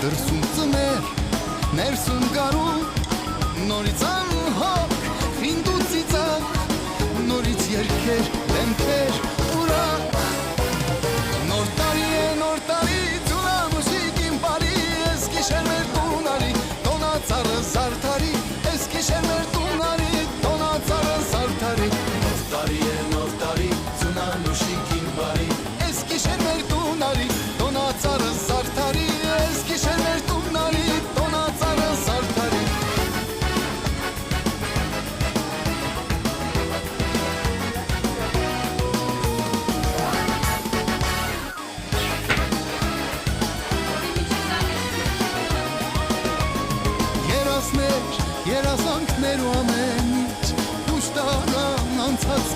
դրսում ծներ, ներսում գարուն, նորից անհոգ, խինդ ու ծիծաղ, նորից երկեր, դեմքեր, ուրախ։ Նոր տարի, ծունամուշիկ իմ բարի, ես գիշեր մեր տունարի, տոնածառը զարդարի, ես գիշեր մեր տունարի, տոնածառը զարդարի։ Նոր տարի, ծունամուշիկ իմ բարի, ես գիշեր մեր տունարի, տոնածառը զարդարի, ես գիշեր մեր տունարի, տոնածառը զարդարի։ Երազանքներ ու ամեն ինչ, ուշ տարան անցած